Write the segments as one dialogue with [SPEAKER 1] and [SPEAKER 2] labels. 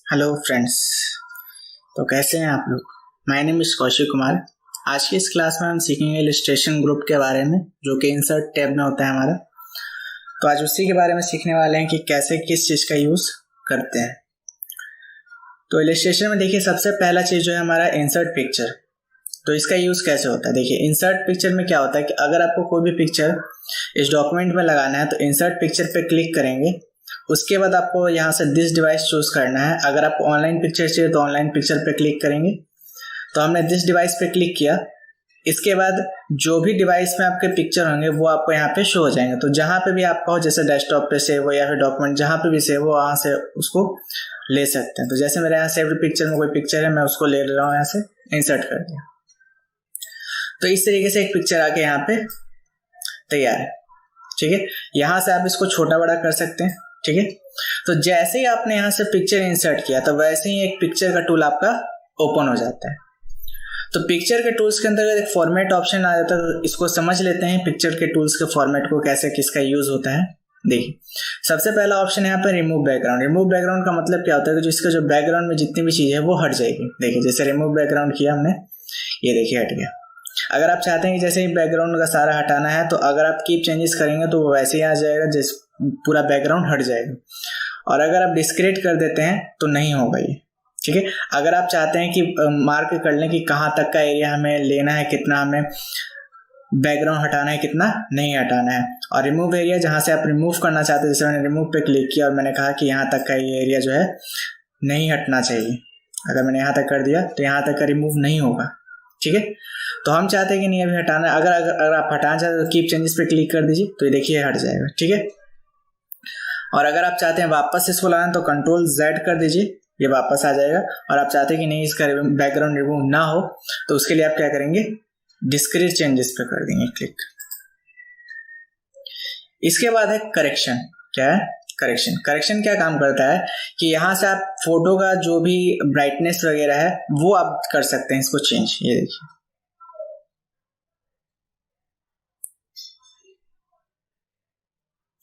[SPEAKER 1] Hello friends. तो कैसे हैं आप लोग। My name is Kaushik Kumar. आज की इस क्लास में हम सीखेंगे इलस्ट्रेशन ग्रुप के बारे में, जो कि इंसर्ट टैब में होता है हमारा। तो आज उसी के बारे में सीखने वाले हैं कि कैसे किस चीज़ का यूज़ करते हैं। तो इलस्ट्रेशन में देखिए, सबसे पहला चीज़ जो है हमारा इंसर्ट पिक्चर। तो इसका यूज़ कैसे होता है, देखिए इंसर्ट पिक्चर में क्या होता है कि अगर आपको कोई भी पिक्चर इस डॉक्यूमेंट में लगाना है तो इंसर्ट पिक्चर पे क्लिक करेंगे। उसके बाद आपको यहाँ से दिस डिवाइस चूज करना है। अगर आपको ऑनलाइन पिक्चर चाहिए तो ऑनलाइन पिक्चर पे क्लिक करेंगे। तो हमने दिस डिवाइस पे क्लिक किया। इसके बाद जो भी डिवाइस में आपके पिक्चर होंगे वो आपको यहाँ पे शो हो जाएंगे। तो जहाँ पे भी आपका हो, जैसे डेस्कटॉप पे सेव हो या फिर डॉक्यूमेंट जहाँ पे भी सेव हो, वहाँ से उसको ले सकते हैं। तो जैसे मेरे यहाँ सेव्ड पिक्चर में कोई पिक्चर है, मैं उसको ले रहा हूँ, यहाँ से इंसर्ट कर दिया। तो इस तरीके से एक पिक्चर आके यहाँ पे तैयार है। ठीक है, यहाँ से आप इसको छोटा बड़ा कर सकते हैं। ठीक है, तो जैसे ही आपने यहाँ से पिक्चर इंसर्ट किया तो वैसे ही एक पिक्चर का टूल आपका ओपन हो जाता है। तो पिक्चर के टूल्स के अंदर एक फॉर्मेट ऑप्शन आ जाता है, तो इसको समझ लेते हैं पिक्चर के टूल्स के फॉर्मेट को, कैसे किसका यूज होता है। देखिए, सबसे पहला ऑप्शन है यहाँ पर रिमूव बैकग्राउंड। रिमूव बैकग्राउंड का मतलब क्या होता है कि जो इसका जो बैकग्राउंड में जितनी भी चीज़ है वो हट जाएगी। देखिए, जैसे रिमूव बैकग्राउंड किया हमने, ये देखिए हट गया। अगर आप चाहते हैं कि जैसे ही बैकग्राउंड का सारा हटाना है तो अगर आप कीप चेंजेस करेंगे तो वो वैसे ही आ जाएगा, जैसे पूरा बैकग्राउंड हट जाएगा। और अगर आप डिस्क्रीट कर देते हैं तो नहीं होगा ये। ठीक है, अगर आप चाहते हैं कि मार्क कर लें कि कहाँ तक का एरिया हमें लेना है, कितना हमें बैकग्राउंड हटाना है, कितना नहीं हटाना है। और रिमूव एरिया, जहाँ से आप रिमूव करना चाहते हैं, जैसे मैंने रिमूव पे क्लिक किया और मैंने कहा कि यहाँ तक का ये एरिया जो है नहीं हटना चाहिए। अगर मैंने यहाँ तक कर दिया तो यहाँ तक का रिमूव नहीं होगा। ठीक है, तो हम चाहते हैं कि नहीं अभी हटाना। अगर आप हटाना चाहते हैं तो कीप चेंजेस पे क्लिक कर दीजिए, तो ये देखिए हट जाएगा। ठीक है, और अगर आप चाहते हैं वापस इसको लाना तो कंट्रोल Z कर दीजिए, ये वापस आ जाएगा। और आप चाहते हैं कि नहीं इसका बैकग्राउंड रिमूव ना हो तो उसके लिए आप क्या करेंगे, डिस्क्रीट चेंजेस पे कर देंगे क्लिक। इसके बाद है करेक्शन। क्या है करेक्शन? करेक्शन क्या काम करता है कि यहाँ से आप फोटो का जो भी ब्राइटनेस वगैरह है वो आप कर सकते हैं, इसको चेंज। ये देखिए,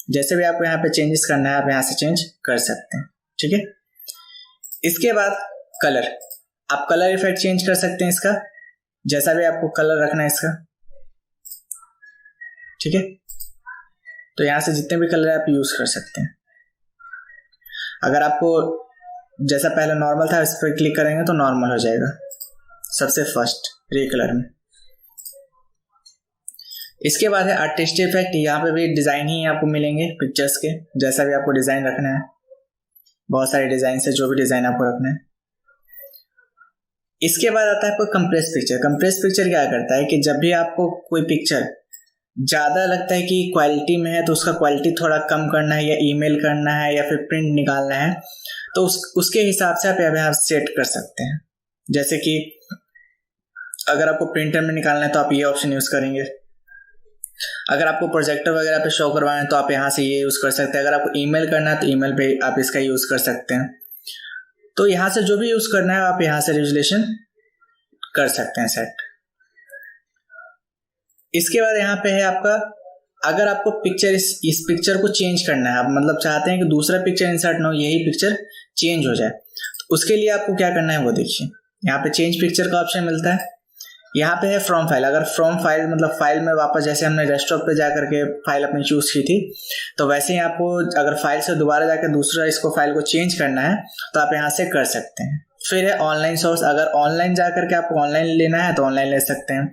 [SPEAKER 1] जैसे भी आपको यहाँ पे चेंजेस करना है आप यहाँ से चेंज कर सकते हैं। ठीक है, इसके बाद कलर, आप कलर इफेक्ट चेंज कर सकते हैं इसका, जैसा भी आपको कलर रखना है इसका। ठीक है, तो यहाँ से जितने भी कलर आप यूज कर सकते हैं। अगर आपको जैसा पहले नॉर्मल था इस पर क्लिक करेंगे तो नॉर्मल हो जाएगा, सबसे फर्स्ट ग्रे कलर में। इसके बाद है आर्टिस्ट इफेक्ट। यहाँ पे भी डिजाइन ही आपको मिलेंगे पिक्चर्स के, जैसा भी आपको डिजाइन रखना है। बहुत सारे डिजाइन है, जो भी डिजाइन आपको रखना है। इसके बाद आता है आपको कंप्रेस पिक्चर। कंप्रेस पिक्चर क्या करता है कि जब भी आपको कोई पिक्चर ज्यादा लगता है कि क्वालिटी में है तो उसका क्वालिटी थोड़ा कम करना है, या ईमेल करना है, या फिर प्रिंट निकालना है, तो उसके हिसाब से आप यहाँ सेट कर सकते हैं। जैसे कि अगर आपको प्रिंटर में निकालना है तो आप ये ऑप्शन यूज करेंगे। अगर आपको प्रोजेक्टर वगैरह पे शो करवाना है तो आप यहाँ से ये यूज कर सकते हैं। अगर आपको ईमेल करना है तो ईमेल पे आप इसका यूज कर सकते हैं। तो यहाँ से जो भी यूज करना है आप यहाँ से रेजुलेशन कर सकते हैं सेट। इसके बाद यहाँ पे है आपका, अगर आपको पिक्चर इस पिक्चर को चेंज करना है, आप मतलब चाहते हैं कि दूसरा पिक्चर इंसर्ट ना हो, यही पिक्चर चेंज हो जाए, तो उसके लिए आपको क्या करना है वो देखिए। यहाँ पे चेंज पिक्चर का ऑप्शन मिलता है। यहाँ पे है फ्रॉम फाइल। अगर फ्रॉम फाइल मतलब फाइल में वापस, जैसे हमने डेस्कटॉप पे जाकर के फाइल अपनी चूज की थी, तो वैसे ही आपको अगर फाइल से दोबारा जाकर दूसरा इसको फाइल को चेंज करना है तो आप यहाँ से कर सकते हैं। फिर है ऑनलाइन सोर्स। अगर ऑनलाइन जाकर के आपको ऑनलाइन लेना है तो ऑनलाइन ले सकते हैं।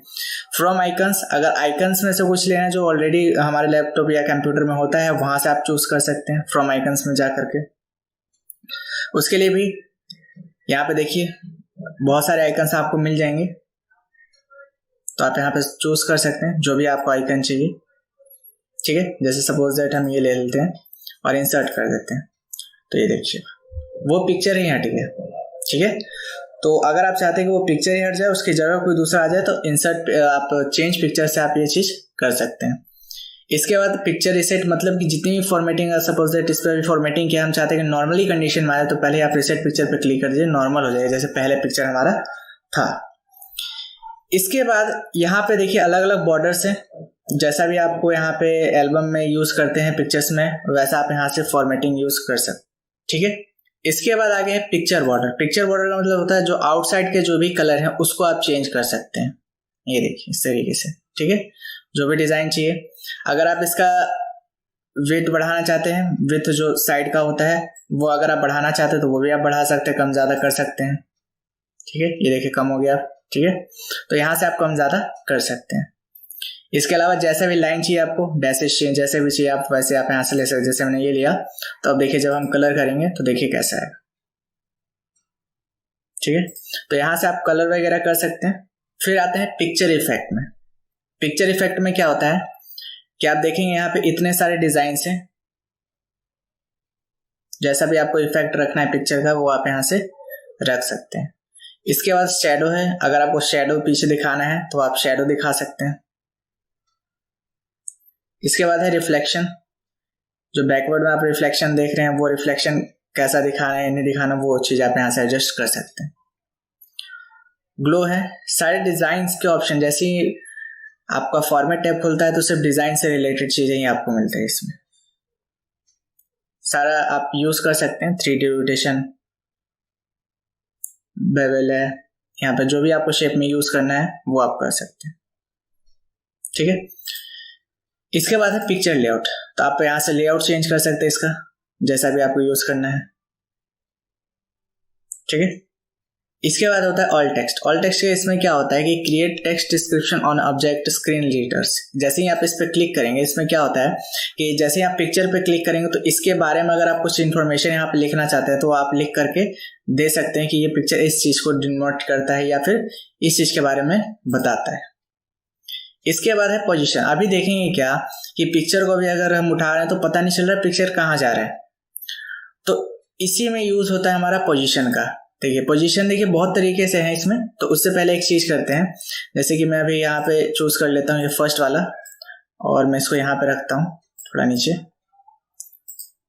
[SPEAKER 1] फ्रॉम आइकन्स, अगर आइकन्स में से कुछ लेना है जो ऑलरेडी हमारे लैपटॉप या कंप्यूटर में होता है, वहां से आप चूज कर सकते हैं फ्रॉम आइकन्स में जाकर के। उसके लिए भी यहाँ पे देखिए बहुत सारे आइकन्स आपको मिल जाएंगे, तो आप यहाँ पे चूज कर सकते हैं जो भी आपको आइकन चाहिए। ठीक है, जैसे सपोज दैट हम ये ले लेते हैं और इंसर्ट कर देते हैं, तो ये देखिए वो पिक्चर ही हट गया। ठीक है, तो अगर आप चाहते हैं कि वो पिक्चर ही हट जाए, उसकी जगह कोई दूसरा आ जाए, तो इंसर्ट आप चेंज पिक्चर से आप ये चीज कर सकते हैं। इसके बाद पिक्चर रिसेट, मतलब कि जितनी भी फॉर्मेटिंग, सपोज दैट इस पर भी फॉर्मेटिंग किया, हम चाहते हैं कि नॉर्मली कंडीशन में आए, तो पहले आप रिसेट पिक्चर पे क्लिक कर दीजिए, नॉर्मल हो जाएगा जैसे पहले पिक्चर हमारा था। इसके बाद यहाँ पे देखिए अलग अलग बॉर्डर्स हैं, जैसा भी आपको यहाँ पे एल्बम में यूज करते हैं पिक्चर्स में, वैसा आप यहाँ से फॉर्मेटिंग यूज कर सकते। ठीक है, इसके बाद आगे है पिक्चर बॉर्डर। पिक्चर बॉर्डर का मतलब होता है जो आउटसाइड के जो भी कलर हैं उसको आप चेंज कर सकते हैं। ये देखिए इस तरीके से, ठीक है, जो भी डिजाइन चाहिए। अगर आप इसका विड्थ बढ़ाना चाहते हैं, विड्थ जो साइड का होता है वो अगर आप बढ़ाना चाहते हैं तो वो भी आप बढ़ा सकते हैं, कम ज़्यादा कर सकते हैं, ठीक है। ये देखिए कम हो गया, ठीक है, तो यहाँ से आप कम ज़्यादा कर सकते हैं। इसके अलावा जैसे भी लाइन चाहिए आपको, डैशेस चाहिए, जैसे भी चाहिए आप वैसे आप यहाँ से ले सकते। जैसे मैंने ये लिया, तो अब देखिए जब हम कलर करेंगे तो देखिए कैसा है, ठीक है। तो यहाँ से आप कलर वगैरह कर सकते हैं। फिर आते हैं पिक्चर इफेक्ट में। पिक्चर इफेक्ट में क्या होता है कि आप देखेंगे यहाँ पे इतने सारे डिजाइन हैं, जैसा भी आपको इफेक्ट रखना है पिक्चर का वो आप यहाँ से रख सकते हैं। इसके बाद शैडो है, अगर आपको शैडो पीछे दिखाना है तो आप शैडो दिखा सकते हैं। इसके बाद है रिफ्लेक्शन, जो बैकवर्ड में आप रिफ्लेक्शन देख रहे हैं वो रिफ्लेक्शन कैसा दिखाना है नहीं दिखाना वो चीज आप यहाँ से एडजस्ट कर सकते हैं। ग्लो है, सारे डिजाइन के ऑप्शन, जैसे ही आपका फॉर्मेट टैब खुलता है तो सिर्फ डिजाइन से रिलेटेड चीजें ही आपको मिलता है। इसमें सारा आप यूज कर सकते हैं। 3D रोटेशन, बेवल है, यहाँ पे जो भी आपको शेप में यूज करना है वो आप कर सकते हैं, ठीक है। इसके बाद है पिक्चर लेआउट, तो आप यहाँ से लेआउट चेंज कर सकते हैं इसका, जैसा भी आपको यूज करना है, ठीक है। इसके बाद होता है ऑल टेक्स्ट। ऑल टेक्स्ट के इसमें क्या होता है कि create text description on object screen readers. जैसे ही आप इस पर क्लिक करेंगे, इसमें क्या होता है कि जैसे ही आप पिक्चर पे क्लिक करेंगे तो इसके बारे में अगर आप कुछ इन्फॉर्मेशन यहाँ पे लिखना चाहते हैं तो आप लिख करके दे सकते हैं कि ये पिक्चर इस चीज को डिनोट करता है या फिर इस चीज के बारे में बताता है। इसके बाद है पोजीशन। अभी देखेंगे क्या कि पिक्चर को भी अगर हम उठा रहे हैं तो पता नहीं चल रहा पिक्चर कहाँ जा रहा है, तो इसी में यूज होता है हमारा पोजीशन का। देखिए पोजीशन देखिए बहुत तरीके से है इसमें, तो उससे पहले एक चीज करते हैं, जैसे कि मैं अभी यहाँ पे चूज कर लेता हूँ ये फर्स्ट वाला और मैं इसको यहाँ पे रखता हूँ थोड़ा नीचे,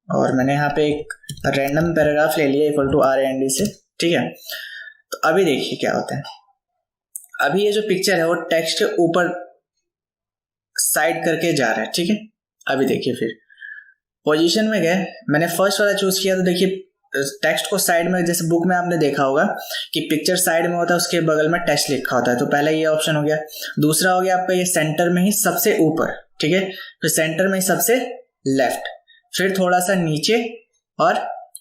[SPEAKER 1] और मैंने यहाँ पे एक रैंडम पैराग्राफ ले लिया इक्वल टू RAND से, ठीक है। तो अभी देखिए क्या होता है, अभी ये जो पिक्चर है वो टेक्स्ट के ऊपर साइड करके जा रहा है, ठीक है। अभी देखिए फिर पोजीशन में गए, मैंने फर्स्ट वाला चूज किया तो देखिए टेक्स्ट को साइड में, जैसे बुक में आपने देखा होगा कि पिक्चर साइड में होता है उसके बगल में टेक्स्ट लिखा होता है, तो पहला ये ऑप्शन हो गया। दूसरा हो गया आपका ये सेंटर में ही सबसे ऊपर, ठीक है, फिर सेंटर में ही सबसे लेफ्ट, फिर थोड़ा सा नीचे और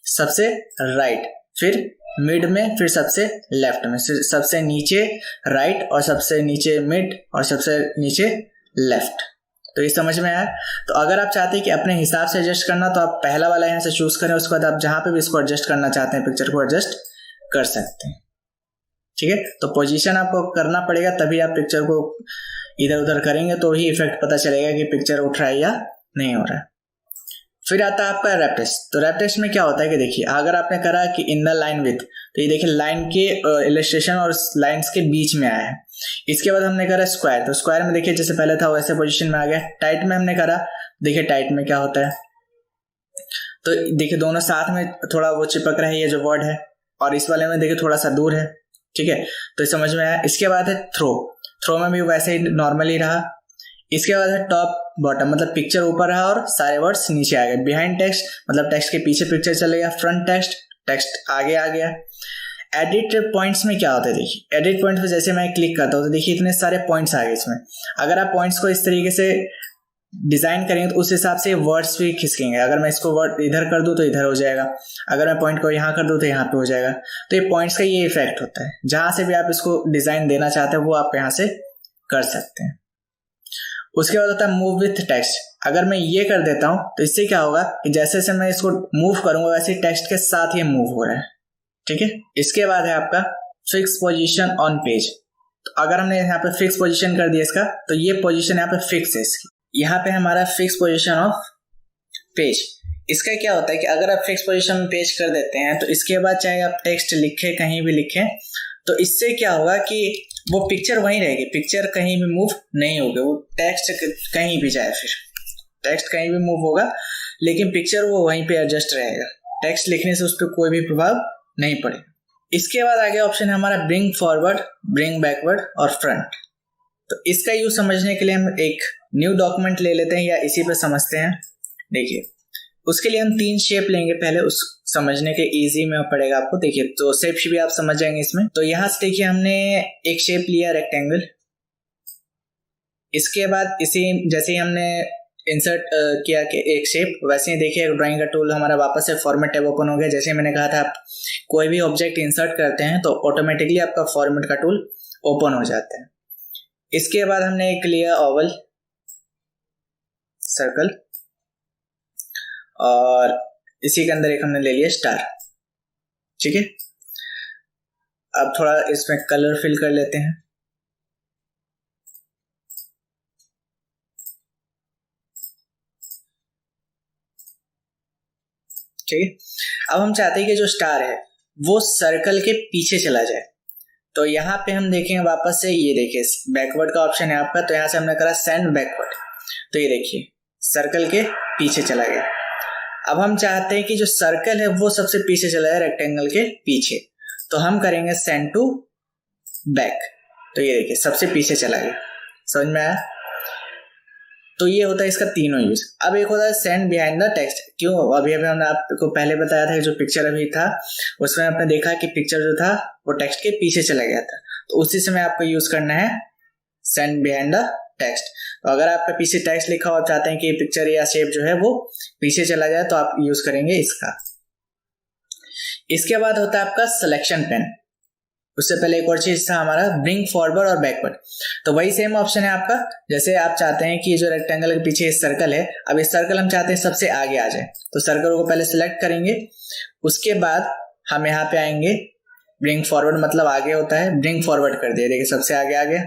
[SPEAKER 1] सबसे राइट, फिर मिड में, फिर सबसे लेफ्ट में, सबसे नीचे राइट और सबसे नीचे मिड और सबसे नीचे लेफ्ट। तो ये समझ में आया। तो अगर आप चाहते हैं कि अपने हिसाब से एडजस्ट करना तो आप पहला वाला यहाँ से चूज करें, उसके बाद आप जहां पे भी इसको एडजस्ट करना चाहते हैं पिक्चर को एडजस्ट कर सकते हैं, ठीक है। तो पोजीशन आपको करना पड़ेगा, तभी आप पिक्चर को इधर उधर करेंगे तो ही इफेक्ट पता चलेगा कि पिक्चर उठ रहा है या नहीं हो रहा है। फिर आता है आपका रैप टेक्स्ट। तो रैप टेक्स्ट में क्या होता है कि देखिए अगर आपने करा कि इन द लाइन विथ, तो ये देखिए लाइन के इलस्ट्रेशन और लाइंस के बीच में आया है। इसके बाद हमने करा स्क्वायर, तो स्क्वायर में देखिए जैसे पहले था वैसे पोजीशन में आ गया। टाइट में हमने करा, देखिए टाइट में क्या होता है, तो देखिए दोनों साथ में थोड़ा वो चिपक रहा है ये जो वर्ड है, और इस वाले में देखिए थोड़ा सा दूर है, ठीक है। तो समझ में आया। इसके बाद है थ्रो। थ्रो में भी वैसे ही नॉर्मली रहा। इसके बाद है टॉप बॉटम, मतलब पिक्चर ऊपर रहा और सारे वर्ड्स नीचे आ गए। बिहाइंड टेक्स्ट मतलब टेक्स्ट के पीछे पिक्चर चले गया। फ्रंट टेक्स्ट, टेक्स्ट आगे आ गया। एडिट पॉइंट्स में क्या होता है, देखिए एडिट पॉइंट पे जैसे मैं क्लिक करता हूँ तो देखिए इतने सारे पॉइंट्स आ गए इसमें। अगर आप पॉइंट्स को इस तरीके से डिजाइन करेंगे तो उस हिसाब से वर्ड्स भी खिसकेंगे। अगर मैं इसको वर्ड इधर कर दूं तो इधर हो जाएगा, अगर मैं पॉइंट को यहाँ कर दूं तो यहाँ पे हो जाएगा। तो ये पॉइंट्स का ये इफेक्ट होता है। जहां से भी आप इसको डिजाइन देना चाहते हैं वो आप यहाँ से कर सकते हैं। उसके बाद होता है मूव विथ टेक्स्ट। अगर मैं ये कर देता हूं तो इससे क्या होगा कि जैसे जैसे मैं इसको मूव करूंगा वैसे टेक्स्ट के साथ ये मूव हो रहा है, ठीक है। इसके बाद है आपका फिक्स पोजीशन ऑन पेज। तो अगर हमने यहाँ पे फिक्स पोजीशन कर दिया इसका, तो ये पोजीशन यहाँ पे फिक्स है इसकी। यहाँ पे हमारा फिक्स पोजीशन ऑफ पेज। इसका क्या होता है कि अगर आप फिक्स पोजीशन में पेज कर देते हैं तो इसके बाद चाहे आप टेक्स्ट लिखें कहीं भी लिखें, तो इससे क्या होगा कि वो पिक्चर वहीं रहेगी, पिक्चर कहीं भी मूव नहीं होगी। वो टेक्स्ट कहीं भी जाए, फिर टेक्स्ट कहीं भी मूव होगा लेकिन पिक्चर वो वहीं पे एडजस्ट रहेगा। टेक्स्ट लिखने से उस पर कोई भी प्रभाव नहीं पड़ेगा। इसके बाद आगे ऑप्शन है हमारा ब्रिंग फॉरवर्ड, ब्रिंग बैकवर्ड और फ्रंट। तो इसका यूज समझने के लिए हम एक न्यू डॉक्यूमेंट ले लेते हैं या इसी पे समझते हैं। देखिए उसके लिए हम 3 शेप लेंगे पहले, उस समझने के इजी में पड़ेगा आपको। देखिए तो शेप भी आप समझ जाएंगे इसमें। तो यहाँ से देखिए हमने एक शेप लिया रेक्टेंगल। इसके बाद इसी जैसे ही हमने इंसर्ट किया कि एक शेप, वैसे ही देखिए ड्राइंग का टूल हमारा वापस से फॉर्मेट टैब ओपन हो गया। जैसे मैंने कहा था आप कोई भी ऑब्जेक्ट इंसर्ट करते हैं तो ऑटोमेटिकली आपका फॉर्मेट का टूल ओपन हो जाता है। इसके बाद हमने एक लिया ओवल सर्कल और इसी के अंदर एक हमने ले लिया स्टार। ठीक है, अब थोड़ा इसमें कलर फिल कर लेते हैं। ठीक है, अब हम चाहते हैं कि जो स्टार है वो सर्कल के पीछे चला जाए। तो यहाँ पे हम देखेंगे वापस से, ये देखिए बैकवर्ड का ऑप्शन है आपका, तो यहाँ से हमने करा सेंड बैकवर्ड। तो ये देखिए सर्कल के पीछे चला गया। अब हम चाहते हैं कि जो सर्कल है वो सबसे पीछे चला जाए रेक्टेंगल के पीछे, तो हम करेंगे सेंड टू बैक। तो ये देखिए सबसे पीछे चला गया। समझ में आया? तो ये होता है इसका तीनों यूज। अब एक होता है सेंड बिहाइंड द टेक्स्ट। क्यों? अभी हमने आपको पहले बताया था जो पिक्चर अभी था उसमें आपने देखा कि पिक्चर जो था वो टेक्स्ट के पीछे चला गया था, तो उसी समय आपको यूज करना है सेंड बिहाइंड द टेक्स्ट। तो अगर आपका पीछे टेक्स्ट लिखा हो, आप चाहते हैं कि पिक्चर या शेप जो है वो पीछे चला जाए, तो आप यूज करेंगे इसका। इसके बाद होता है आपका सिलेक्शन पेन। उससे पहले एक और चीज था हमारा ब्रिंग फॉरवर्ड और बैकवर्ड। तो वही सेम ऑप्शन है आपका। जैसे आप चाहते हैं कि जो रेक्टेंगल के पीछे सर्कल है, अब इस सर्कल हम चाहते हैं सबसे आगे आ जाए, तो सर्कल को पहले सिलेक्ट करेंगे। उसके बाद हम यहाँ पे आएंगे, ब्रिंग फॉरवर्ड मतलब आगे होता है, ब्रिंग फॉरवर्ड कर दिया, देखिए सबसे आगे आ गया।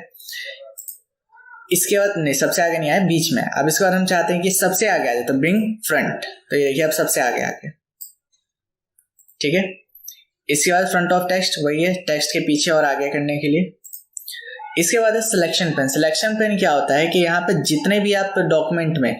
[SPEAKER 1] इसके बाद नहीं, सबसे आगे नहीं आया, बीच में। अब इसके बाद हम चाहते हैं कि सबसे आगे आ जाए, तो ब्रिंग फ्रंट। तो ये देखिए अब सबसे आगे आ गया। ठीक है, इसके बाद फ्रंट ऑफ टेक्स्ट, वही है टेक्स्ट के पीछे और आगे करने के लिए। इसके बाद है सिलेक्शन पेन। सिलेक्शन पेन क्या होता है कि यहाँ पे जितने भी आप डॉक्यूमेंट में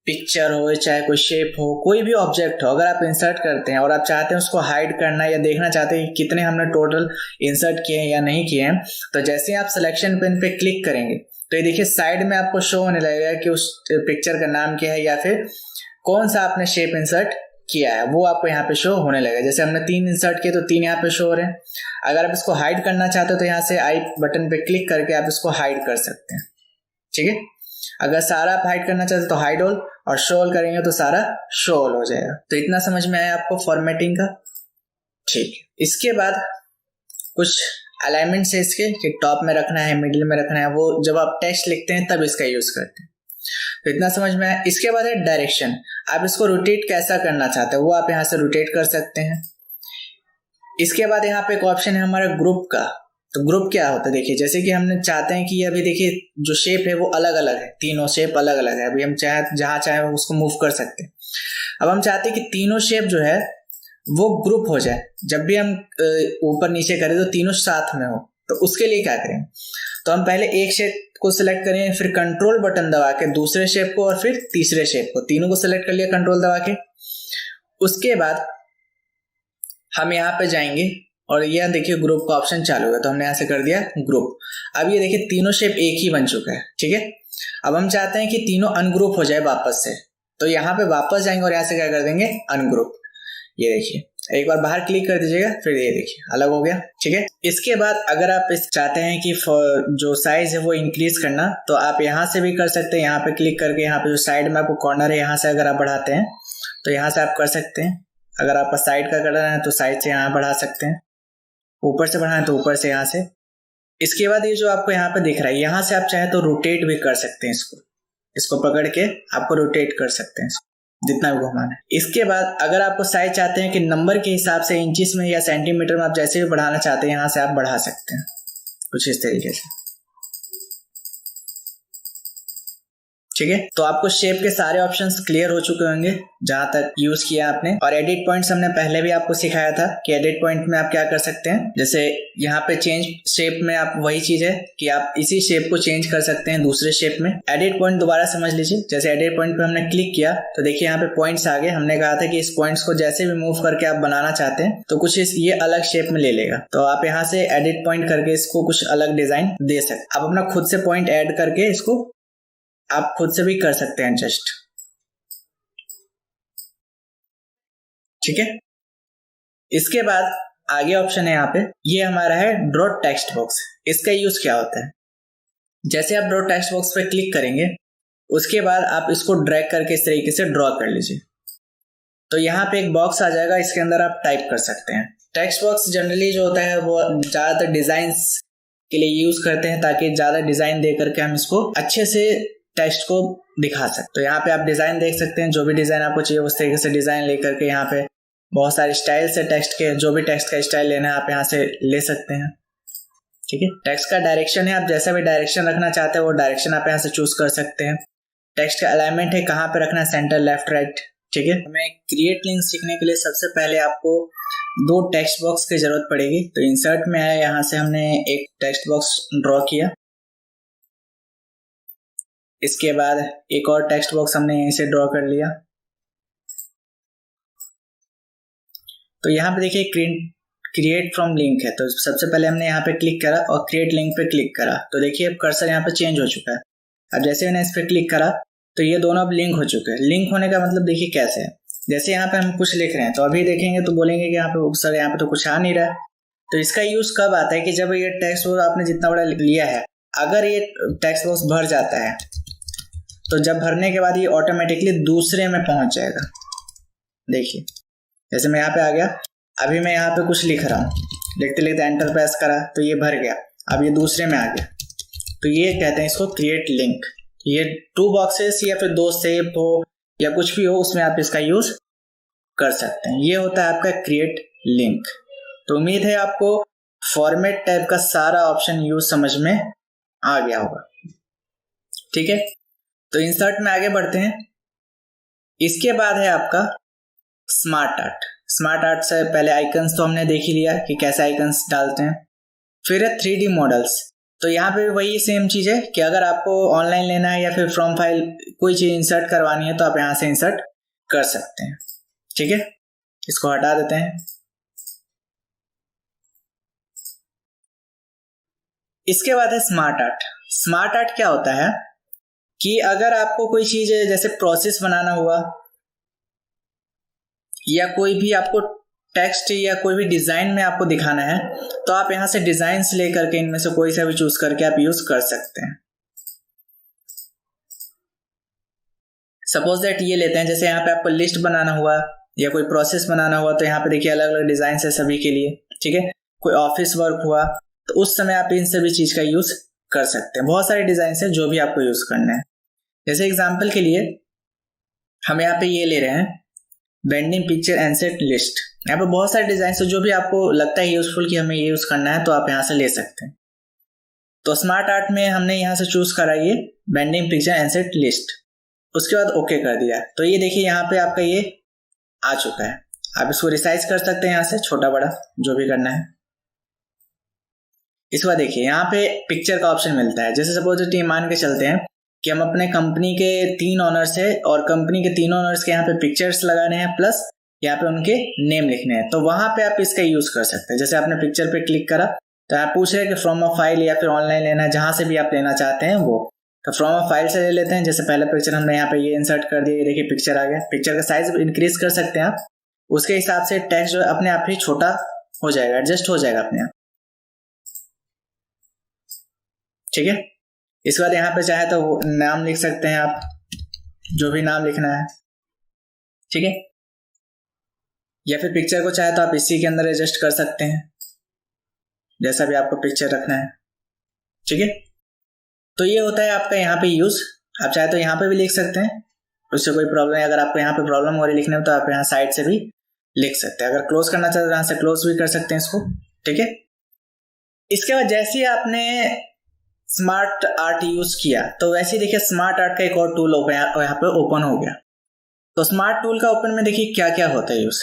[SPEAKER 1] पिक्चर हो, चाहे कोई शेप हो, कोई भी ऑब्जेक्ट हो, अगर आप इंसर्ट करते हैं और आप चाहते हैं उसको हाइड करना या देखना चाहते हैं कि कितने हमने टोटल इंसर्ट किए हैं या नहीं किए हैं, तो जैसे ही आप सिलेक्शन पेन पे क्लिक करेंगे तो ये देखिए साइड में आपको शो होने लगेगा कि उस पिक्चर का नाम क्या है या फिर कौन सा आपने शेप इंसर्ट किया है, वो आपको यहाँ पे शो होने लगेगा। जैसे हमने 3 इंसर्ट किए तो 3 यहाँ पे शो हो रहे हैं। अगर आप इसको हाइड करना चाहते हो तो यहाँ से आई बटन पे क्लिक करके आप इसको हाइड कर सकते हैं। ठीक है, अगर सारा आप हाइड करना चाहते हो तो हाइड ऑल, और शो ऑल करेंगे तो सारा शो ऑल हो जाएगा। तो इतना समझ में आया आपको फॉर्मेटिंग का? ठीक है, इसके बाद कुछ अलाइनमेंट है इसके कि टॉप में रखना है, मिडिल में रखना है, वो जब आप टेक्स्ट लिखते हैं तब इसका यूज करते हैं। तो इतना समझ में आया। इसके बाद है डायरेक्शन। आप इसको रोटेट कैसा करना चाहते हैं वो आप यहाँ से रोटेट कर सकते हैं। इसके बाद यहाँ पे एक ऑप्शन है हमारा ग्रुप का। तो ग्रुप क्या होता है, देखिए जैसे कि हमने चाहते हैं कि अभी देखिए जो शेप है वो अलग अलग है, तीनों शेप अलग अलग है। अभी हम चाहे जहाँ चाहे उसको मूव कर सकते हैं। अब हम चाहते हैं कि तीनों शेप जो है वो ग्रुप हो जाए, जब भी हम ऊपर नीचे करें तो तीनों साथ में हो। तो उसके लिए क्या करें, तो हम पहले एक शेप को सिलेक्ट करें, फिर कंट्रोल बटन दबा के दूसरे शेप को और फिर तीसरे शेप को, तीनों को सिलेक्ट कर लिया कंट्रोल दबा के। उसके बाद हम यहाँ पे जाएंगे और यह देखिए ग्रुप का ऑप्शन चालू होगा, तो हमने यहाँ से कर दिया ग्रुप। अब ये देखिए तीनों शेप एक ही बन चुका है। ठीक है, अब हम चाहते हैं कि तीनों अनग्रुप हो जाए वापस से, तो यहाँ पे वापस जाएंगे और यहाँ से क्या कर देंगे अनग्रुप। ये देखिए एक बार बाहर क्लिक कर दीजिएगा, फिर ये देखिए अलग हो गया। ठीक है, इसके बाद अगर आप इस चाहते हैं कि जो साइज है वो इंक्रीज करना, तो आप यहाँ से भी कर सकते हैं। यहाँ पे क्लिक करके यहाँ पे जो साइड में आपको कॉर्नर है यहाँ से अगर आप बढ़ाते हैं तो यहाँ से आप कर सकते हैं। अगर आपका साइड का करना है तो साइड से यहाँ बढ़ा सकते हैं, ऊपर से बढ़ाना है तो ऊपर से यहाँ से। इसके बाद ये जो आपको यहाँ पे दिख रहा है, यहाँ से आप चाहे तो रोटेट भी कर सकते हैं। इसको पकड़ के आपको रोटेट कर सकते हैं जितना भी घुमाना है। इसके बाद अगर आपको साइज चाहते हैं कि नंबर के हिसाब से इंचेस में या सेंटीमीटर में आप जैसे भी बढ़ाना चाहते हैं यहाँ से आप बढ़ा सकते हैं कुछ इस तरीके से। ठीक है, तो आपको शेप के सारे ऑप्शंस क्लियर हो चुके होंगे जहां तक यूज किया आपने। और एडिट पॉइंट्स हमने पहले भी आपको सिखाया था कि एडिट पॉइंट में आप क्या कर सकते हैं। जैसे यहाँ पे चेंज शेप में आप वही चीज है कि आप इसी शेप को चेंज कर सकते हैं दूसरे शेप में। एडिट पॉइंट दोबारा समझ लीजिए। जैसे एडिट पॉइंट पे हमने क्लिक किया तो देखिए यहाँ पे पॉइंट्स आ गए। हमने कहा था कि इस पॉइंट्स को जैसे भी मूव करके आप बनाना चाहते हैं तो कुछ ये अलग शेप में ले लेगा। तो आप यहाँ से एडिट पॉइंट करके इसको कुछ अलग डिजाइन दे सकते हैं। आप अपना खुद से पॉइंट ऐड करके इसको आप खुद से भी कर सकते हैं एडजस्ट। ठीक है। इसके बाद आगे ऑप्शन है यहाँ पे, ये हमारा है ड्रॉ टेक्स्ट बॉक्स। इसका यूज क्या होता है, जैसे आप ड्रॉ टेक्स्ट बॉक्स पे क्लिक करेंगे उसके बाद आप इसको ड्रैग करके इस तरीके से ड्रॉ कर लीजिए, तो यहाँ पे एक बॉक्स आ जाएगा, इसके अंदर आप टाइप कर सकते हैं। टेक्स्ट बॉक्स जनरली जो होता है वो ज़्यादातर डिज़ाइंस के लिए यूज़ करते हैं ताकि ज़्यादा डिज़ाइन दे करके हम इसको अच्छे से टेक्स्ट को दिखा सकते। तो यहाँ पे आप डिज़ाइन देख सकते हैं, जो भी डिज़ाइन आपको चाहिए उस तरीके से डिज़ाइन ले करके यहाँ पे बहुत सारे स्टाइल से टेक्स्ट के, जो भी टेक्स्ट का स्टाइल लेना है आप यहाँ से ले सकते हैं। ठीक है। टेक्स्ट का डायरेक्शन है, आप जैसा भी डायरेक्शन रखना चाहते हैं वो डायरेक्शन आप यहाँ से चूज कर सकते हैं। टेक्स्ट का अलाइनमेंट है, कहाँ पे रखना है, सेंटर, लेफ्ट, राइट। ठीक है। हमें क्रिएट लिंक सीखने के लिए सबसे पहले आपको 2 टेक्स्ट बॉक्स की जरूरत पड़ेगी। तो इंसर्ट में आया, यहाँ से हमने एक टेक्स्ट बॉक्स ड्रॉ किया, इसके बाद एक और टेक्स्ट बॉक्स हमने यहीं से ड्रॉ कर लिया। तो यहाँ पे देखिए क्रिएट फ्रॉम लिंक है, तो सबसे पहले हमने यहाँ पे क्लिक करा और क्रिएट लिंक पे क्लिक करा, तो देखिए अब कर्सर यहाँ पे चेंज हो चुका है। अब जैसे मैंने इस पे क्लिक करा तो ये दोनों अब लिंक हो चुके हैं। लिंक होने का मतलब देखिए कैसे है, जैसे यहाँ पे हम कुछ लिख रहे हैं तो अभी देखेंगे तो बोलेंगे कि यहाँ पे सर यहाँ पे तो कुछ आ नहीं रहा है। तो इसका यूज कब आता है कि जब ये टेक्स्ट बॉक्स आपने जितना बड़ा लिया है, अगर ये टेक्स्ट बॉक्स भर जाता है तो जब भरने के बाद ये ऑटोमेटिकली दूसरे में पहुंच जाएगा। देखिए जैसे मैं यहाँ पे आ गया, अभी मैं यहाँ पे कुछ लिख रहा हूँ, लिखते लिखते एंटर प्रेस करा तो ये भर गया, अब ये दूसरे में आ गया। तो ये कहते हैं इसको क्रिएट लिंक। ये 2 बॉक्सेस या फिर 2 शेप हो या कुछ भी हो उसमें आप इसका यूज कर सकते हैं। ये होता है आपका क्रिएट लिंक। तो उम्मीद है आपको फॉर्मेट टाइप का सारा ऑप्शन यूज समझ में आ गया होगा। ठीक है, तो इंसर्ट में आगे बढ़ते हैं। इसके बाद है आपका स्मार्ट आर्ट। स्मार्ट आर्ट से पहले आइकन्स तो हमने देख ही लिया कि कैसे आइकन्स डालते हैं। फिर है 3D मॉडल्स। तो यहाँ पे वही सेम चीज है कि अगर आपको ऑनलाइन लेना है या फिर फ्रॉम फाइल कोई चीज इंसर्ट करवानी है तो आप यहाँ से इंसर्ट कर सकते हैं। ठीक है, इसको हटा देते हैं। इसके बाद है स्मार्ट आर्ट। स्मार्ट आर्ट क्या होता है कि अगर आपको कोई चीज जैसे प्रोसेस बनाना हुआ या कोई भी आपको टेक्स्ट या कोई भी डिजाइन में आपको दिखाना है तो आप यहां से डिजाइन्स लेकर के इनमें से कोई सा भी चूज करके आप यूज कर सकते हैं। सपोज दैट ये लेते हैं, जैसे यहाँ पे आपको लिस्ट बनाना हुआ या कोई प्रोसेस बनाना हुआ तो यहाँ पे देखिए अलग अलग डिजाइन है सभी के लिए। ठीक है, कोई ऑफिस वर्क हुआ तो उस समय आप इन सभी चीज का यूज कर सकते हैं। बहुत सारे डिजाइन है जो भी आपको यूज करना है। जैसे एग्जाम्पल के लिए हम यहाँ पे ये ले रहे हैं बेंडिंग पिक्चर एंसेट लिस्ट। यहाँ पे बहुत सारे डिजाइन है, जो भी आपको लगता है यूजफुल कि हमें ये यूज करना है तो आप यहाँ से ले सकते हैं। तो स्मार्ट आर्ट में हमने यहाँ से चूज करा ये बेंडिंग पिक्चर एंसेट लिस्ट, उसके बाद ओके कर दिया। तो ये देखिए यहाँ पे आपका ये आ चुका है। आप इसको रिसाइज कर सकते हैं यहाँ से, छोटा बड़ा जो भी करना है। इसके बाद देखिए यहाँ पे पिक्चर का ऑप्शन मिलता है। जैसे सपोज मान के चलते हैं कि हम अपने कंपनी के 3 ऑनर्स है और कंपनी के 3 ऑनर्स के यहाँ पे पिक्चर्स लगाने हैं प्लस यहाँ पे उनके नेम लिखने हैं, तो वहां पे आप इसका यूज कर सकते हैं। जैसे आपने पिक्चर पे क्लिक करा तो आप पूछ रहे हैं कि फ्रॉम अ फाइल या फिर ऑनलाइन लेना है, जहां से भी आप लेना चाहते हैं वो। तो फ्रॉम अ फाइल से ले लेते हैं। जैसे पहला पिक्चर हमने यहाँ पे ये इंसर्ट कर दिया, देखिए पिक्चर आ गया। पिक्चर का साइज इंक्रीज कर सकते हैं आप, उसके हिसाब से टेक्स्ट जो है अपने आप ही छोटा हो जाएगा, एडजस्ट हो जाएगा अपने आप। ठीक है, इसके बाद यहाँ पे चाहे तो वो नाम लिख सकते हैं आप, जो भी नाम लिखना है। ठीक है, या फिर पिक्चर को चाहे तो आप इसी के अंदर एडजस्ट कर सकते हैं, जैसा भी आपको पिक्चर रखना है। ठीक है, तो ये होता है आपका यहाँ पे यूज। आप चाहे तो यहाँ पे भी लिख सकते हैं, उससे कोई प्रॉब्लम है। अगर आपको यहाँ पे प्रॉब्लम हो रही लिखने में तो आप यहाँ साइड से भी लिख सकते हैं। अगर क्लोज करना चाहते तो यहाँ से क्लोज भी कर सकते हैं इसको। ठीक है, इसके बाद जैसे ही आपने स्मार्ट आर्ट यूज किया तो वैसे ही देखिए स्मार्ट आर्ट का एक और टूल यहाँ पे ओपन हो गया। तो स्मार्ट टूल का ओपन में देखिए क्या क्या होता है यूज।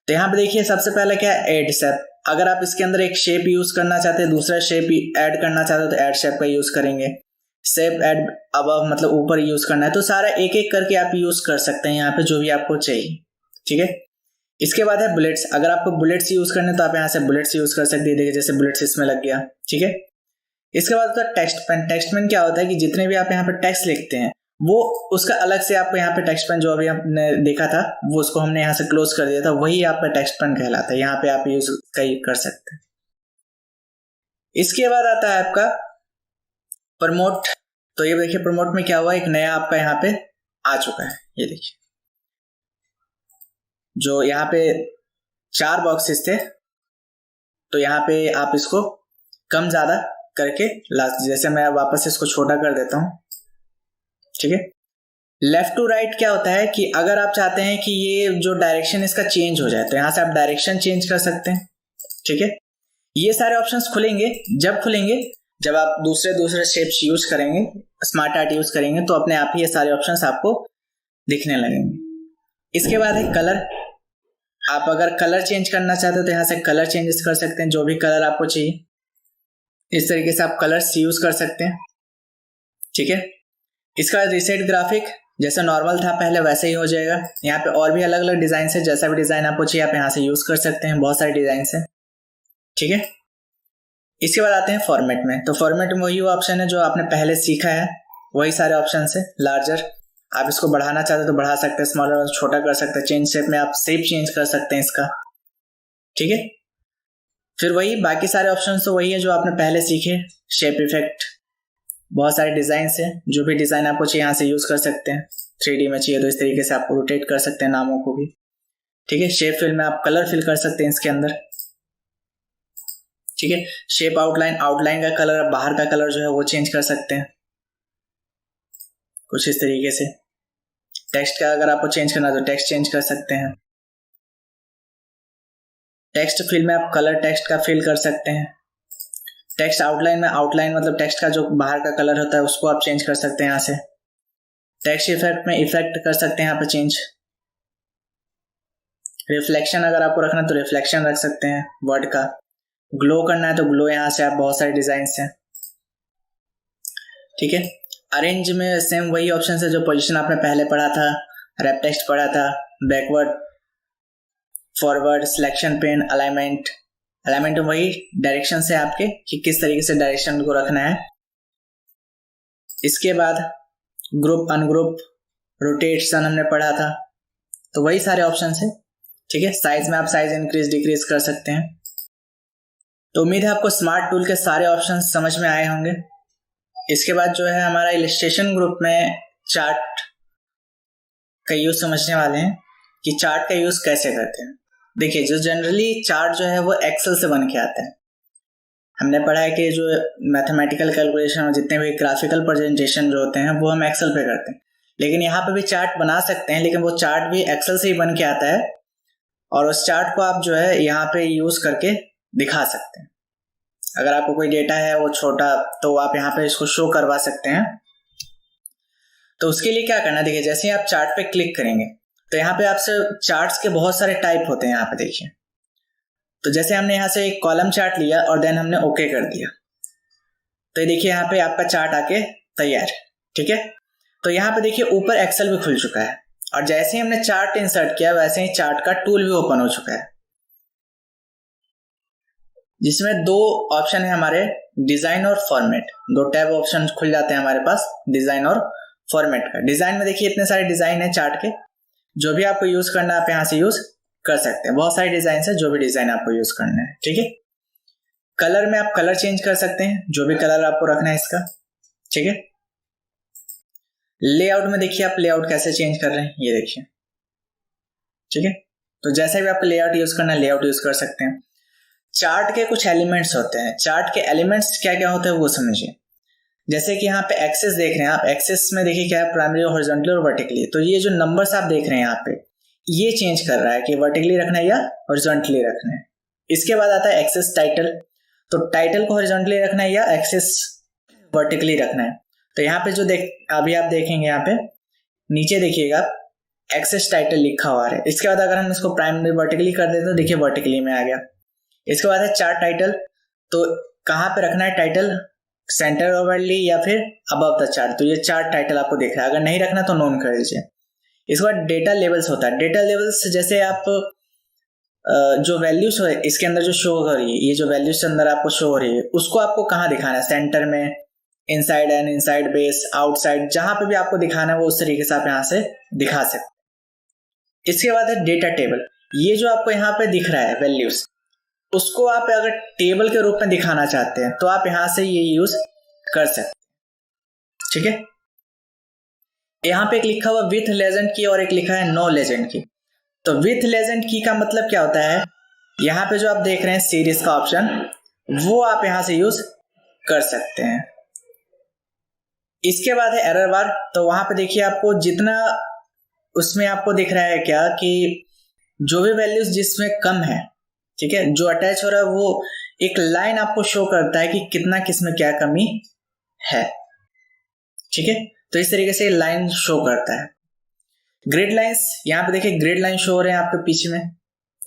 [SPEAKER 1] तो यहाँ पे देखिए सबसे पहले क्या है, एड शेप। अगर आप इसके अंदर एक शेप यूज करना चाहते हैं, दूसरा शेप ऐड करना चाहते हो तो ऐड शेप का यूज करेंगे। शेप ऐड अबव मतलब ऊपर यूज करना है, तो सारा एक एक करके आप यूज कर सकते हैं यहाँ पे जो भी आपको चाहिए। ठीक है, इसके बाद है बुलेट्स। अगर आपको बुलेट्स यूज करने तो आप यहाँ से बुलेट्स यूज कर सकते हैं। देखिए जैसे बुलेट्स इसमें लग गया। ठीक है, इसके बाद होता है टेक्स्ट पेन। टेक्स्ट पेन क्या होता है कि जितने भी आप यहाँ पे टेक्स्ट लिखते हैं वो उसका अलग से आपको यहाँ पे टेक्स्ट पेन जो अभी हमने देखा था वो उसको हमने यहाँ से क्लोज कर दिया था, वही आपका टेक्स्ट पेन कहलाता है। यहाँ पे आप यूज कर सकते हैं। इसके बाद आता है आपका प्रमोट। तो ये देखिए प्रमोट में क्या हुआ, एक नया आपका यहाँ पे आ चुका है। ये देखिए जो यहाँ पे 4 बॉक्सेस थे, तो यहाँ पे आप इसको कम ज्यादा करके जैसे मैं वापस इसको छोटा कर देता हूं, ठीक है। लेफ्ट टू राइट क्या होता है कि अगर आप चाहते हैं कि ये जो डायरेक्शन इसका चेंज हो जाए तो यहां से आप डायरेक्शन चेंज कर सकते हैं, ठीक है। ये सारे ऑप्शंस खुलेंगे, जब आप दूसरे शेप्स यूज करेंगे, स्मार्ट आर्ट यूज करेंगे, तो अपने आप ही ये सारे ऑप्शंस आपको दिखने लगेंगे। इसके बाद है कलर। आप अगर कलर चेंज करना चाहते हो तो यहाँ से कलर चेंजेस कर सकते हैं, जो भी कलर आपको चाहिए। इस तरीके से आप कलर्स यूज कर सकते हैं, ठीक है। इसका रीसेट ग्राफिक जैसा नॉर्मल था पहले वैसे ही हो जाएगा। यहाँ पे और भी अलग अलग डिजाइन है, जैसा भी डिजाइन आपको चाहिए आप यहाँ से यूज कर सकते हैं, बहुत सारे डिजाइन है, ठीक है। इसके बाद आते हैं फॉर्मेट में। तो फॉर्मेट में वही ऑप्शन है जो आपने पहले सीखा है, वही सारे ऑप्शन है। लार्जर, आप इसको बढ़ाना चाहते हैं तो बढ़ा सकते हैं, स्मॉलर छोटा कर सकते हैं। चेंज शेप में आप शेप चेंज कर सकते हैं इसका, ठीक है। फिर वही बाकी सारे ऑप्शन तो वही है जो आपने पहले सीखे। शेप इफेक्ट, बहुत सारे डिजाइन है, जो भी डिजाइन आपको चाहिए यहाँ से यूज कर सकते हैं। 3D में चाहिए तो इस तरीके से आप रोटेट कर सकते हैं नामों को भी, ठीक है। शेप फिल में आप कलर फिल कर सकते हैं इसके अंदर, ठीक है। शेप आउटलाइन का कलर, बाहर का कलर जो है वो चेंज कर सकते हैं कुछ इस तरीके से। टेक्स्ट का अगर आपको चेंज करना है तो टेक्स्ट चेंज कर सकते हैं। टेक्स्ट फिल में आप कलर टेक्स्ट का फिल कर सकते हैं। टेक्स्ट आउटलाइन में, आउटलाइन मतलब टेक्स्ट का जो बाहर का कलर होता है उसको आप चेंज कर सकते हैं यहाँ से। टेक्स्ट इफेक्ट में इफेक्ट कर सकते हैं यहाँ पे चेंज। रिफ्लेक्शन अगर आपको रखना है तो रिफ्लेक्शन रख सकते हैं वर्ड का। ग्लो करना है तो ग्लो, यहाँ से आप बहुत सारे डिजाइन हैं, ठीक है। अरेंज में सेम वही ऑप्शन है जो पोजीशन आपने पहले पढ़ा था, रैप टेक्स्ट पढ़ा था, backward, forward, selection pen, alignment में वही डायरेक्शन से आपके कि किस तरीके से डायरेक्शन को रखना है। इसके बाद ग्रुप, अनग्रुप, रोटेशन हमने पढ़ा था, तो वही सारे ऑप्शन है, ठीक है। साइज में आप साइज इंक्रीज डिक्रीज कर सकते हैं। तो उम्मीद है आपको स्मार्ट टूल के सारे ऑप्शन समझ में आए होंगे। इसके बाद जो है हमारा इलस्ट्रेशन ग्रुप में चार्ट का यूज समझने वाले हैं कि चार्ट का यूज कैसे करते हैं। देखिए जो जनरली चार्ट जो है वो एक्सेल से बन के आता है। हमने पढ़ा है कि जो मैथमेटिकल कैलकुलेशन और जितने भी ग्राफिकल प्रेजेंटेशन जो होते हैं वो हम एक्सेल पे करते हैं, लेकिन यहाँ पे भी चार्ट बना सकते हैं, लेकिन वो चार्ट भी एक्सेल से ही बन के आता है और उस चार्ट को आप जो है यहाँ पे यूज करके दिखा सकते हैं। अगर आपको कोई डेटा है वो छोटा तो आप यहाँ पे इसको शो करवा सकते हैं। तो उसके लिए क्या करना है, देखिए जैसे ही आप चार्ट पे क्लिक करेंगे तो यहाँ पे आपसे चार्ट्स के बहुत सारे टाइप होते हैं। यहाँ पे देखिए, तो जैसे हमने यहाँ से एक कॉलम चार्ट लिया और देन हमने ओके कर दिया, तो ये देखिए यहाँ पे आपका चार्ट आके तैयार है, ठीक है। तो यहाँ पे देखिए ऊपर एक्सेल भी खुल चुका है और जैसे ही हमने चार्ट इंसर्ट किया वैसे ही चार्ट का टूल भी ओपन हो चुका है, जिसमें 2 ऑप्शन है हमारे, डिजाइन और फॉर्मेट। 2 टैब ऑप्शन खुल जाते हैं हमारे पास डिजाइन और फॉर्मेट का। डिजाइन में देखिए इतने सारे डिजाइन है चार्ट के, जो भी आपको यूज करना है आप यहाँ से यूज कर सकते हैं। बहुत सारे डिजाइन है, जो भी डिजाइन आपको यूज करना है, ठीक है। कलर में आप कलर चेंज कर सकते हैं, जो भी कलर आपको रखना है इसका, ठीक है। लेआउट में देखिए आप लेआउट कैसे चेंज कर रहे हैं, ये देखिए, ठीक है। तो जैसा भी आपको लेआउट यूज करना है लेआउट यूज कर सकते हैं। चार्ट के कुछ एलिमेंट्स होते हैं, चार्ट के एलिमेंट्स क्या क्या होते हैं वो समझिए। जैसे कि यहाँ पे एक्सेस देख रहे हैं आप, एक्सेस में देखिए क्या है, प्राइमरी, हॉरिजॉन्टली और वर्टिकली। तो ये जो नंबर्स आप देख रहे हैं यहाँ पे, ये चेंज कर रहा है कि वर्टिकली रखना है या हॉरिजॉन्टली रखना है। इसके बाद आता है एक्सेस टाइटल, तो टाइटल को हॉरिजॉन्टली रखना है या एक्सेस वर्टिकली रखना है। तो यहाँ पे जो अभी आप देखेंगे यहाँ पे नीचे देखिएगा एक्सेस टाइटल लिखा हुआ है। इसके बाद अगर हम इसको प्राइमरी वर्टिकली कर देते तो देखिए वर्टिकली में आ गया। इसके बाद है चार्ट टाइटल, तो कहाँ पे रखना है टाइटल, सेंटर ओवरली या फिर अबव द चार्ट। तो ये चार्ट टाइटल आपको देख रहा है, अगर नहीं रखना तो नोन कर दीजिए। इसके बाद डेटा लेवल्स होता है। डेटा लेवल्स जैसे आप जो वैल्यूज है इसके अंदर जो शो हो रही है, ये जो वैल्यूज के अंदर आपको शो हो रही है उसको आपको कहाँ दिखाना है, सेंटर में inside and inside base, outside, जहां पे भी आपको दिखाना है वो उस तरीके से आप यहाँ से दिखा सकते हैं। इसके बाद है डेटा टेबल। ये जो आपको यहाँ पे दिख रहा है वैल्यूज, उसको आप अगर टेबल के रूप में दिखाना चाहते हैं तो आप यहां से ये यूज कर सकते हैं। ठीक है, यहाँ पे एक लिखा हुआ विथ लेजेंड की और एक लिखा है नो लेजेंड की। तो विथ लेजेंड की का मतलब क्या होता है, यहाँ पे जो आप देख रहे हैं सीरीज का ऑप्शन, वो आप यहां से यूज कर सकते हैं। इसके बाद है एरर बार। तो वहां पे देखिए आपको जितना उसमें आपको दिख रहा है क्या कि जो भी वैल्यूज जिसमें कम है, ठीक है, जो अटैच हो रहा है वो एक लाइन आपको शो करता है कि कितना किसमें क्या कमी है। ठीक है, तो इस तरीके से लाइन शो करता है। ग्रिड लाइंस, यहाँ पे देखिए ग्रिड लाइन शो हो रहे हैं आपके पीछे में,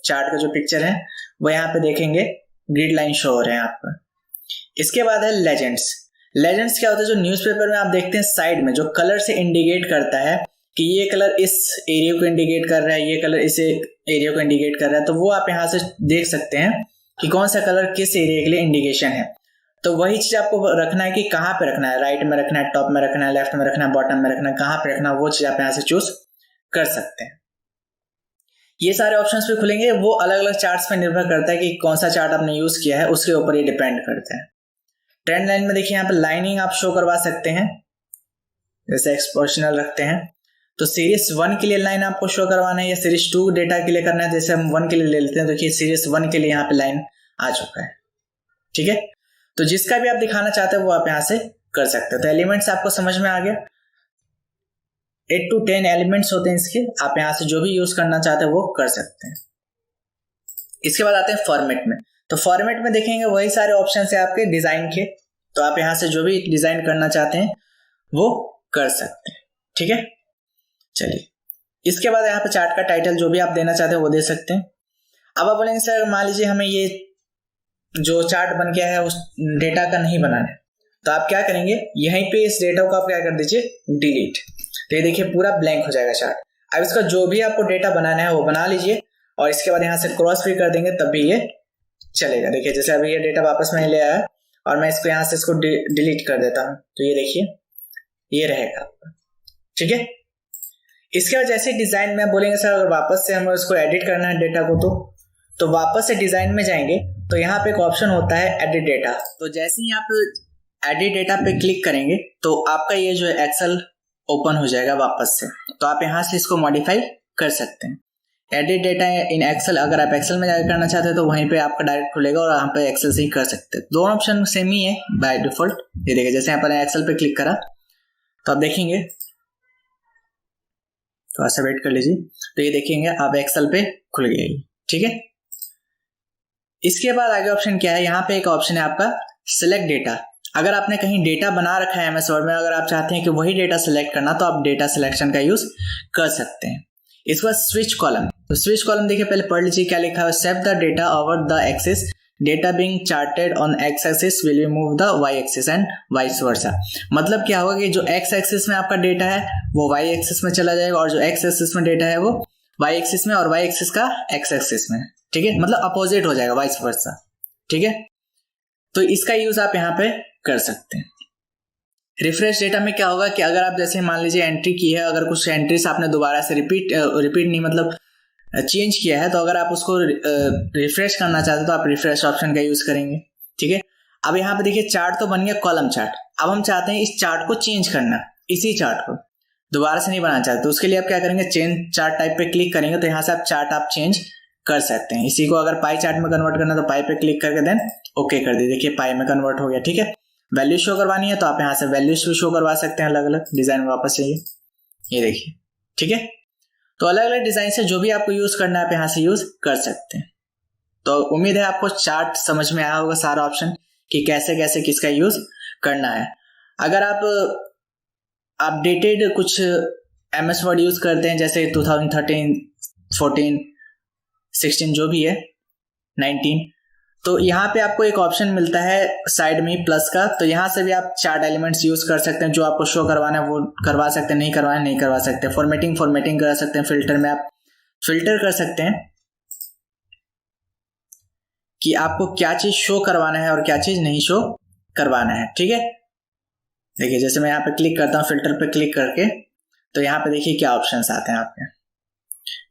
[SPEAKER 1] चार्ट का जो पिक्चर है वो यहाँ पे देखेंगे ग्रिड लाइन शो हो रहे हैं आपको। इसके बाद है लेजेंड्स। लेजेंड्स क्या होता है, जो न्यूज़पेपर में आप देखते हैं साइड में जो कलर से इंडिकेट करता है कि ये कलर इस एरिया को इंडिकेट कर रहा है, ये कलर इस एरिया को इंडिकेट कर रहा है, तो वो आप यहाँ से देख सकते हैं कि कौन सा कलर किस एरिया के लिए इंडिकेशन है। तो वही चीज आपको रखना है कि कहाँ पे रखना है, राइट में रखना है, टॉप में रखना है, लेफ्ट में रखना है, बॉटम में रखना है, कहाँ पे रखना है, वो चीज आप यहाँ से चूज कर सकते हैं। ये सारे ऑप्शंस भी खुलेंगे, वो अलग अलग चार्ट्स पे निर्भर करता है कि कौन सा चार्ट आपने यूज किया है, उसके ऊपर ये डिपेंड करता है। ट्रेंड लाइन में देखिए यहाँ पे लाइनिंग आप शो करवा सकते हैं, जैसे एक्सपोनेंशियल रखते हैं तो सीरीज 1 के लिए लाइन आपको शो करवाना है या सीरीज 2 डेटा के लिए करना है। जैसे हम 1 के लिए ले लेते हैं, देखिए सीरीज 1 के लिए यहाँ पे लाइन आ चुका है। ठीक है, तो जिसका भी आप दिखाना चाहते हैं वो आप यहाँ से कर सकते हो। तो एलिमेंट्स आपको समझ में आ गया, 8 to 10 एलिमेंट्स होते हैं इसके, आप यहाँ से जो भी यूज करना चाहते हैं वो कर सकते हैं। इसके बाद आते हैं फॉर्मेट में। तो फॉर्मेट में देखेंगे वही सारे ऑप्शन है आपके डिजाइन के, तो आप यहाँ से जो भी डिजाइन करना चाहते हैं वो कर सकते हैं। ठीक है, चलिए इसके बाद यहाँ पे चार्ट का टाइटल जो भी आप देना चाहते हैं वो दे सकते हैं। अब आप बोलेंगे सर मान लीजिए हमें ये जो चार्ट बन गया है उस डेटा का नहीं बनाना है, तो आप क्या करेंगे, यहीं पे इस डेटा को आप क्या कर दीजिए डिलीट। तो ये देखिए पूरा ब्लैंक हो जाएगा चार्ट। अब इसका जो भी आपको डेटा बनाना है वो बना लीजिए और इसके बाद यहाँ से क्रॉस भी कर देंगे तब भी ये चलेगा। देखिए जैसे अभी ये डेटा वापस में ले आया और मैं इसको यहाँ से इसको डिलीट कर देता हूँ, तो ये देखिए ये रहेगा आपका। ठीक है, इसके बाद जैसे डिजाइन में बोलेंगे सर अगर वापस से हमें उसको एडिट करना है डेटा को, तो वापस से डिजाइन में जाएंगे तो यहाँ पे एक ऑप्शन होता है एडिट डेटा। तो जैसे ही आप एडिट डेटा पे क्लिक करेंगे तो आपका ये जो एक्सेल ओपन हो जाएगा वापस से। तो आप यहाँ से इसको मॉडिफाई कर सकते हैं। एडिट डेटा इन एक्सेल, अगर आप एक्सेल में जाकर करना चाहते हैं तो वहीं पे आपका डायरेक्ट खुलेगा और यहाँ पे एक्सेल से ही कर सकते हैं। दोनों ऑप्शन सेम ही है बाय डिफॉल्ट। ये देखिए जैसे यहाँ पर एक्सेल पे क्लिक करा तो आप देखेंगे, तो ऐसा वेट कर लीजिए, तो ये देखेंगे आप एक्सेल पे खुल गया। ठीक है, इसके बाद आगे ऑप्शन क्या है, यहाँ पे एक ऑप्शन है आपका सिलेक्ट डेटा। अगर आपने कहीं डेटा बना रखा है एमएस वर्ड में, अगर आप चाहते हैं कि वही डेटा सिलेक्ट करना तो आप डेटा सिलेक्शन का यूज कर सकते हैं। इसके बाद स्विच कॉलम। तो स्विच कॉलम देखिए पहले पढ़ लीजिए क्या लिखा है, save the data over the axis, data being charted on X axis will be move the Y axis and vice versa. मतलब क्या होगा कि जो एक्स एक्सिस में आपका डेटा है वो वाई एक्सिस में चला जाएगा और जो एक्स एक्सिस में डेटा है वो वाई एक्सिस में और वाई एक्सिस का एक्स एक्सिस में। ठीक है, मतलब अपोजिट हो जाएगा, वाइस वर्सा। ठीक है, तो इसका यूज आप यहाँ पे कर सकते हैं। रिफ्रेश डेटा में क्या होगा कि अगर आप जैसे मान लीजिए एंट्री की है, अगर कुछ एंट्रीज आपने दोबारा से रिपीट नहीं मतलब चेंज किया है, तो अगर आप उसको रिफ्रेश करना चाहते हैं तो आप रिफ्रेश ऑप्शन का यूज करेंगे। ठीक है, अब यहाँ पे देखिए चार्ट तो बन गया कॉलम चार्ट। अब हम चाहते हैं इस चार्ट को चेंज करना, इसी चार्ट को दोबारा से नहीं बनाना चाहते, तो उसके लिए आप क्या करेंगे, चेंज चार्ट टाइप पे क्लिक करेंगे तो यहाँ से आप चार्ट आप चेंज कर सकते हैं। इसी को अगर पाई चार्ट में कन्वर्ट करना तो पाई पे क्लिक करके देन ओके कर दीजिए, देखिए पाई में कन्वर्ट हो गया। ठीक है, वैल्यू शो करवानी है तो आप यहाँ से वैल्यूज भी शो करवा सकते हैं अलग अलग डिजाइन में वापस चाहिए, ये देखिए। ठीक है, तो अलग अलग डिजाइन से जो भी आपको यूज करना है आप यहाँ से यूज कर सकते हैं। तो उम्मीद है आपको चार्ट समझ में आया होगा सारा ऑप्शन कि कैसे कैसे किसका यूज करना है। अगर आप अपडेटेड कुछ एमएस वर्ड यूज करते हैं जैसे 2013, 14, 16 जो भी है 19, तो यहाँ पे आपको एक ऑप्शन मिलता है साइड में प्लस का, तो यहाँ से भी आप चार्ट एलिमेंट्स यूज कर सकते हैं। जो आपको शो करवाना है वो करवा सकते हैं, नहीं करवाना नहीं करवा सकते। फॉर्मेटिंग कर सकते हैं, फिल्टर में आप फिल्टर कर सकते हैं कि आपको क्या चीज शो करवाना है और क्या चीज नहीं शो करवाना है। ठीक है, देखिए जैसे मैं यहाँ पे क्लिक करता हूँ फिल्टर पे क्लिक करके, तो यहाँ पे देखिए क्या ऑप्शंस आते हैं आपके।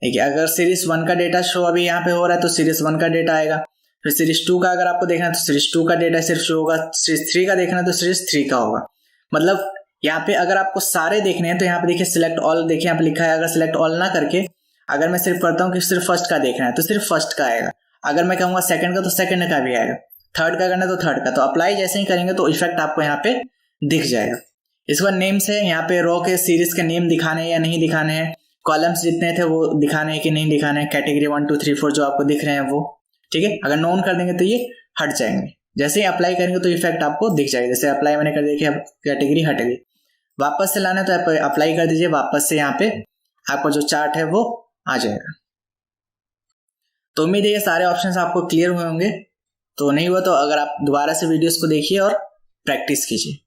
[SPEAKER 1] देखिए अगर सीरीज 1 का डेटा शो अभी यहाँ पे हो रहा है तो सीरीज 1 का डेटा आएगा। फिर सीरीज 2 का अगर आपको देखना है तो सीरीज 2 का डेटा सिर्फ शो होगा। सीरीज 3 का देखना है तो सीरीज 3 का होगा। मतलब यहाँ पे अगर आपको सारे देखने हैं तो यहाँ पे देखिए सिलेक्ट ऑल, देखिए यहाँ पे लिखा है। अगर सिलेक्ट ऑल ना करके अगर मैं सिर्फ करता हूँ कि सिर्फ फर्स्ट का देखना है तो सिर्फ फर्स्ट का आएगा। अगर मैं कहूँगा सेकंड का तो सेकंड का भी आएगा। थर्ड का करना है तो थर्ड का। तो अप्लाई जैसे ही करेंगे तो इफेक्ट आपको यहाँ पे दिख जाएगा। इसके बाद नेम्स है, यहाँ पे रो के सीरीज के नेम दिखाने हैं या नहीं दिखाने हैं, कॉलम्स जितने थे वो दिखाने हैं कि नहीं दिखाने हैं, कैटेगरी 1 2 3 4 जो आपको दिख रहे हैं वो, ठीक है। अगर नोन कर देंगे तो ये हट जाएंगे। जैसे ही अप्लाई करेंगे तो इफेक्ट आपको दिख जाएगा। जैसे अप्लाई मैंने कर दिया कि अब कैटेगरी हट गई। वापस से लाना है तो आप अप्लाई कर दीजिए, वापस से यहाँ पे आपका जो चार्ट है वो आ जाएगा। तो उम्मीद है ये सारे ऑप्शंस आपको क्लियर हुए होंगे। तो नहीं हुआ तो अगर आप दोबारा से वीडियोस को देखिए और प्रैक्टिस कीजिए।